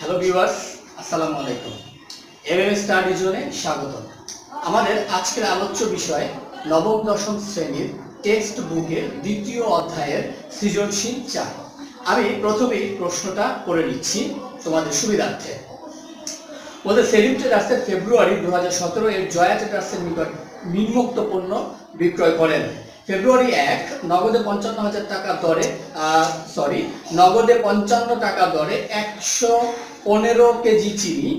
Hello viewers, আসসালামু আলাইকুম। MM study জোনে স্বাগতম। আমাদের আজকের আলোচ্য বিষয় নবম-দশম শ্রেণীর টেক্সট বুকের দ্বিতীয় অধ্যায়ের সৃজনশীল 4। আমি প্রথমেই প্রশ্নটা করে নিচ্ছি তোমাদের সুবিধার্থে। বলতে সেলিম ট্রেডার্সের ফেব্রুয়ারি 2017 এর জয়া ট্রেডার্সের নিকট নিম্নোক্ত পণ্য বিক্রয় করেন। ফেব্রুয়ারি 1 নগদে 55,000 টাকা দরে নগদে 55 টাকা দরে 115 কেজি চিনি।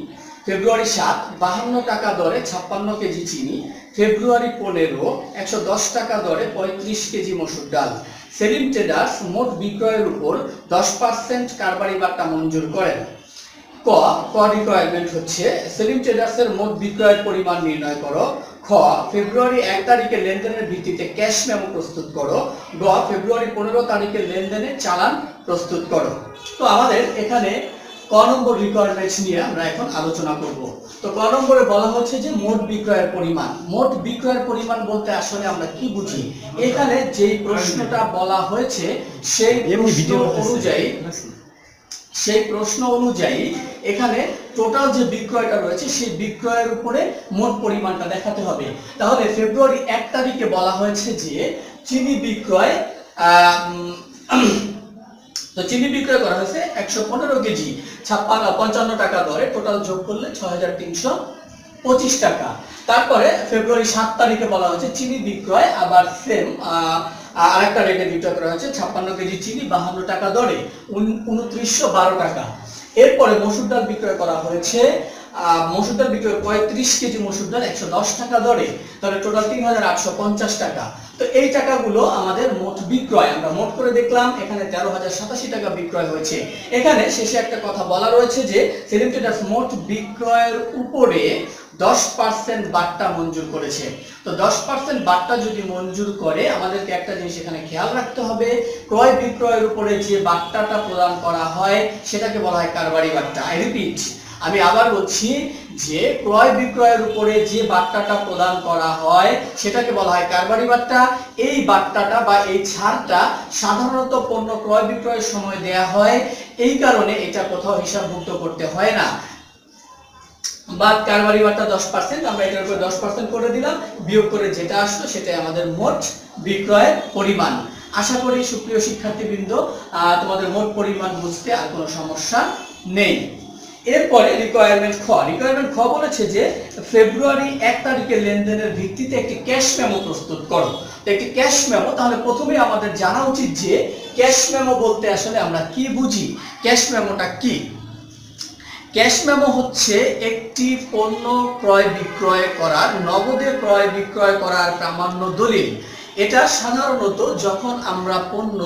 ফেব্রুয়ারি 7 52 টাকা দরে 56 কেজি চিনি। ফেব্রুয়ারি 15 110 টাকা দরে 35 কেজি মসুর ডাল। সেলিম ট্রেডার্স মোট বিক্রয়ের উপর 10% কারবারি বাট্টা মঞ্জুর করেন। ক রিকোয়ারমেন্ট হচ্ছে সেলিম ট্রেডার্সের মোট বিক্রয়ের পরিমাণ নির্ণয় করো। খ ফেব্রুয়ারি 1 তারিখের লেনদেনের ভিত্তিতে ক্যাশ মেমো প্রস্তুত করো। গ ফেব্রুয়ারি 15 তারিখের লেনদেনের চালান প্রস্তুত করো। তো আমাদের এখানে ক নম্বর রিকোয়ারমেন্টস নিয়ে আমরা এখন আলোচনা করব। তো ক নম্বরে বলা হচ্ছে যে মোট বিক্রয়ের পরিমাণ। মোট বিক্রয়ের পরিমাণ বলতে আসলে আমরা কি বুঝি? এখানে যেই প্রশ্নটা বলা হয়েছে সেই প্রশ্ন অনুযায়ী এখানে টোটাল যে বিক্রয়টা রয়েছে সেই বিক্রয়ের উপরে মোট পরিমাণটা দেখাতে হবে। তাহলে ফেব্রুয়ারি 1 তারিখে বলা হয়েছে যে চিনি বিক্রয় চিনি বিক্রয় করা হয়েছে 115 কেজি 55 টাকা দরে, টোটাল যোগ করলে 6,325 টাকা। তারপরে ফেব্রুয়ারি 7 তারিখে বলা হয়েছে চিনি বিক্রয় আবার সেম আরেকটা রেটে বিক্রয় করা হয়েছে 56 কেজি চিনি 52 টাকা দরে 2912 টাকা। এরপরে মসুর ডাল বিক্রয় করা হয়েছে মসুর ডাল বিক্রয় 35 কেজি মসুর ডাল 110 টাকা দরে, তাহলে টোটাল 3,850 টাকা। তো এই টাকাগুলো আমাদের মোট বিক্রয়। আমরা মোট করে দেখলাম এখানে 13,087 টাকা বিক্রয় হয়েছে। এখানে শেষে একটা কথা বলা রয়েছে যে সেলিম ট্রেডার্স মোট বিক্রয়ের উপরে 10% বাট্টা মঞ্জুর করেছে। তো 10% বাট্টা যদি মঞ্জুর করে আমাদেরকে একটা জিনিস এখানে খেয়াল রাখতে হবে, ক্রয় বিক্রয়ের উপরে যে বাট্টাটা প্রদান করা হয় সেটাকে বলা হয় কারবারি বাট্টা। আই রিপিট, আমি আবার বলছি যে ক্রয় বিক্রয়ের উপরে যে বাট্টাটা প্রদান করা হয় সেটাকে বলা হয় কারবারি বাট্টা। এই বাট্টাটা বা এই ছাড়টা সাধারণত পণ্য ক্রয় বিক্রয়ের সময় দেয়া হয়, এই কারণে এটা কোথাও হিসাবভুক্ত করতে হয় না। বাদ কারবারি বাট্টা 10%, আমরা এটার উপরে 10% করে দিলাম, বিয়োগ করে যেটা আসলো সেটাই আমাদের মোট বিক্রয়ের পরিমাণ। আশা করি সুপ্রিয় শিক্ষার্থীবৃন্দ তোমাদের মোট পরিমাণ বুঝতে আর কোনো সমস্যা নেই। এরপরে রিকোয়ারমেন্ট খ বলেছে যে ফেব্রুয়ারি 1 তারিখের লেনদেনের ভিত্তিতে একটি ক্যাশ মেমো প্রস্তুত করো। তো একটি ক্যাশ মেমো, তাহলে প্রথমেই আমাদের জানা উচিত যে ক্যাশ মেমো বলতে আসলে আমরা কি বুঝি, ক্যাশ মেমোটা কি? ক্যাশ মেমো হচ্ছে একটি পণ্য ক্রয় বিক্রয় করার, নগদে ক্রয় বিক্রয় করার প্রামাণ্য দলিল। এটা সাধারণত যখন আমরা পণ্য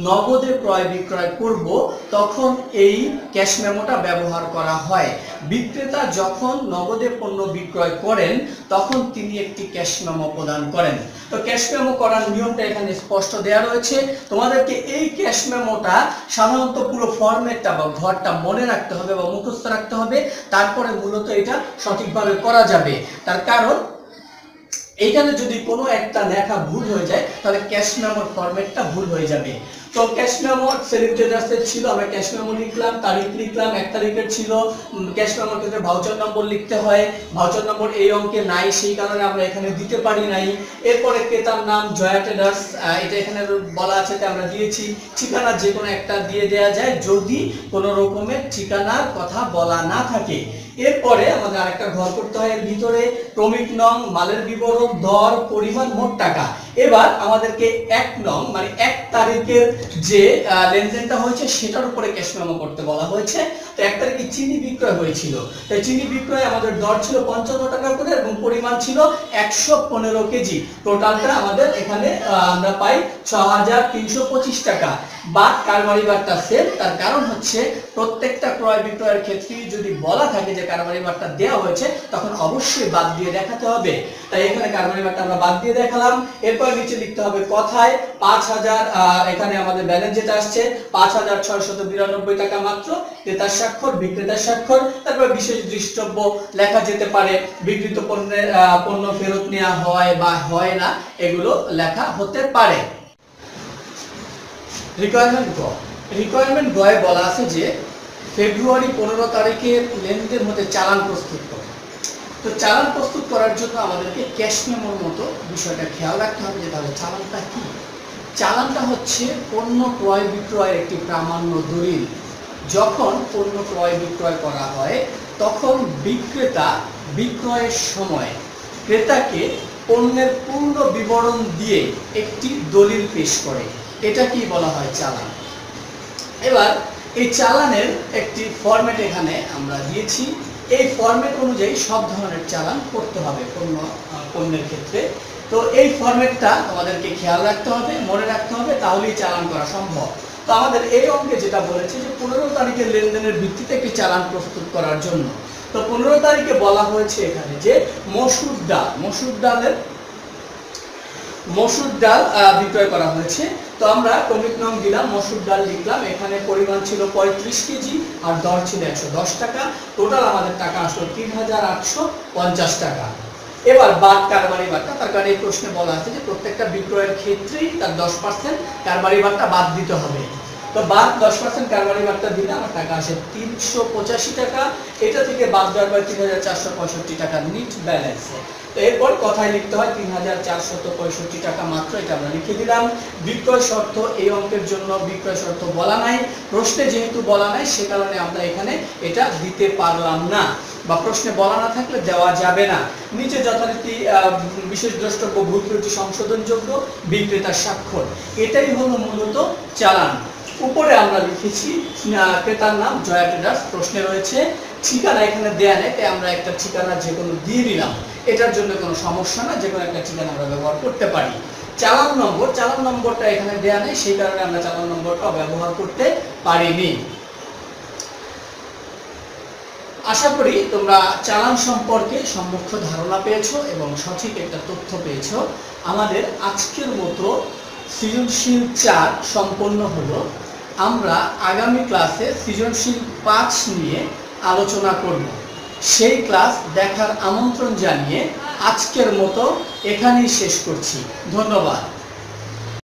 নগদে ক্রয় বিক্রয় করব তখন এই ক্যাশ মেমোটা ব্যবহার করা হয়। বিক্রেতা যখন নগদে পণ্য বিক্রয় করেন তখন তিনি একটি ক্যাশ মেমো প্রদান করেন। তো ক্যাশ মেমো করার নিয়মটা এখানে স্পষ্ট দেওয়া রয়েছে। তোমাদেরকে এই ক্যাশ মেমোটা সাধারণত পুরো ফরম্যাটটা বা ঘরটা মনে রাখতে হবে বা মুখস্থ রাখতে হবে, তারপরে মূলত এটা সঠিকভাবে করা যাবে। তার কারণ এইখানে যদি কোনো একটা লেখা ভুল হয়ে যায় তাহলে ক্যাশ মেমোর ফরম্যাটটা ভুল হয়ে যাবে। তো ক্যাশ মেমো সেলিম ট্রেডার্সের ছিল, আমরা ক্যাশ মেমো লিখলাম, তারিখ লিখলাম, 1 তারিখের ছিল। ক্যাশ মেমোর ক্ষেত্রে ভাউচার নম্বর লিখতে হয়, ভাউচার নম্বর এই অঙ্কে নাই, সেই কারণে আমরা এখানে দিতে পারি নাই। এরপরে ক্রেতার নাম জয়া ট্রেডার্স, এটা এখানে বলা আছে তাই আমরা দিয়েছি। ঠিকানা যে কোনো একটা দিয়ে দেওয়া যায় যদি কোনো রকমের ঠিকানার কথা বলা না থাকে। এরপরে আমাদের আরেকটা ঘর করতে হয়, এর ভিতরে ক্রমিক নং, মালের বিবরণ, দর, পরিমাণ, মোট টাকা। এবার আমাদেরকে 1 নং মানে 1 তারিখের যে লেনদেনটা হয়েছে সেটার উপরে ক্যাশ মেমো করতে বলা হয়েছে। তো 1 তারিখে চিনি বিক্রয় হয়েছিল, তাই চিনি বিক্রয় আমাদের দর ছিল 55 টাকা করে এবং পরিমাণ ছিল 115 কেজি। টোটালটা আমাদের এখানে আমরা পাই 6,325 টাকা। বাদ কারবারি বাট্টা সেম, তার কারণ হচ্ছে প্রত্যেকটা ক্রয় বিক্রয়ের ক্ষেত্রে যদি বলা থাকে যে কারবারি বাট্টা দেওয়া হয়েছে তখন অবশ্যই বাদ দিয়ে দেখাতে হবে। তাই এখানে কারবারি বাট্টা আমরা বাদ দিয়ে দেখালাম। এরপর নিচে লিখতে হবে কথায় 5,000, এখানে আমাদের ব্যালেন্স যেটা আসছে 5,692 টাকা মাত্র, ক্রেতার স্বাক্ষর, বিক্রেতার স্বাক্ষর। তারপর বিশেষ দ্রষ্টব্য লেখা যেতে পারে, বিক্রিত পণ্য ফেরত নেওয়া হয় বা হয় না এগুলো লেখা হতে পারে। রিকোয়ারমেন্ট গ বলা আছে যে ফেব্রুয়ারি 15 তারিখের লেনদেন হতে চালান প্রস্তুত করে। তো চালান প্রস্তুত করার জন্য আমাদেরকে ক্যাশ মেমোর মতো বিষয়টা খেয়াল রাখতে হবে যে তাহলে চালানটা কি। চালানটা হচ্ছে পণ্য ক্রয় বিক্রয়ের একটি প্রামাণ্য দলিল। যখন পণ্য ক্রয় বিক্রয় করা হয় তখন বিক্রেতা বিক্রয়ের সময় ক্রেতাকে পণ্যের পূর্ণ বিবরণ দিয়ে একটি দলিল পেশ করে, এটা কি বলা হয় চালান। এবার এই চালানের একটি ফরম্যাট এখানে আমরা দিয়েছি। এই ফরম্যাট অনুযায়ী সব ধরনের চালান করতে হবে পণ্যের ক্ষেত্রে। তো এই ফরম্যাটটা তোমাদেরকে খেয়াল রাখতে হবে, মনে রাখতে হবে, তাহলেই চালান করা সম্ভব। তো আমাদের এই অঙ্কে যেটা বলেছে যে 15 তারিখের লেনদেনের ভিত্তিতে একটি চালান প্রস্তুত করার জন্য। তো 15 তারিখে বলা হয়েছে এখানে যে মসুর ডাল বিক্রয় করা হয়েছে। তো আমরা কমিট নং দিলাম, মসুর ডাল লিখলাম, এখানে পরিমাণ ছিল 35 কেজি আর দর ছিল 110 টাকা। টোটাল আমাদের টাকা আসলো 3850 টাকা। এবার বাদ কারবারি বাদটা, তার কারণে এই প্রশ্নে বলা আছে যে প্রত্যেকটা বিক্রয়ের ক্ষেত্রেই তার 10% কারবারি বাদটা বাদ দিতে হবে। তো বাদ 10% কারবারি বাদটা দিলে আমার টাকা আসে 385 টাকা। এটা থেকে বাদ দেওয়ার পর 3465 টাকা নিট ব্যালেন্সে। তো এরপর কথায় লিখতে হয় 3465 টাকা মাত্র, এটা আমরা লিখে দিলাম। বিক্রয় শর্ত এই অঙ্কের জন্য বিক্রয় শর্ত বলা নাই, প্রশ্নে যেহেতু বলা নাই সে কারণে আমরা এখানে এটা দিতে পারলাম না, বা প্রশ্নে বলা না থাকলে দেওয়া যাবে না। নিচে যথারীতি বিশেষ দ্রষ্টব্য ভুল ত্রুটি সংশোধনযোগ্য বিক্রেতার স্বাক্ষর, এটাই হলো মূলত চালান। উপরে আমরা লিখেছি ক্রেতার নাম জয়া ট্রেডার্স, প্রশ্নে রয়েছে ঠিকানা এখানে দেয়া নেই, তাই আমরা একটা ঠিকানা যে কোনো দিয়ে দিলাম, এটার জন্য কোনো সমস্যা না, যে কোনো একটা ঠিকানা আমরা ব্যবহার করতে পারি। চালান নম্বরটা এখানে দেয়া নেই, সেই কারণে আমরা চালান নম্বরটা ব্যবহার করতে পারিনি। আশা করি তোমরা চালান সম্পর্কে সম্মুখ ধারণা পেয়েছো এবং সঠিক একটা তথ্য পেয়েছো। আমাদের আজকের মতো সৃজনশীল 4 সম্পন্ন হলো। আমরা আগামী ক্লাসে সৃজনশীল 5 নিয়ে আলোচনা করব। সেই ক্লাস দেখার আমন্ত্রণ জানিয়ে আজকের মতো এখানেই শেষ করছি। ধন্যবাদ।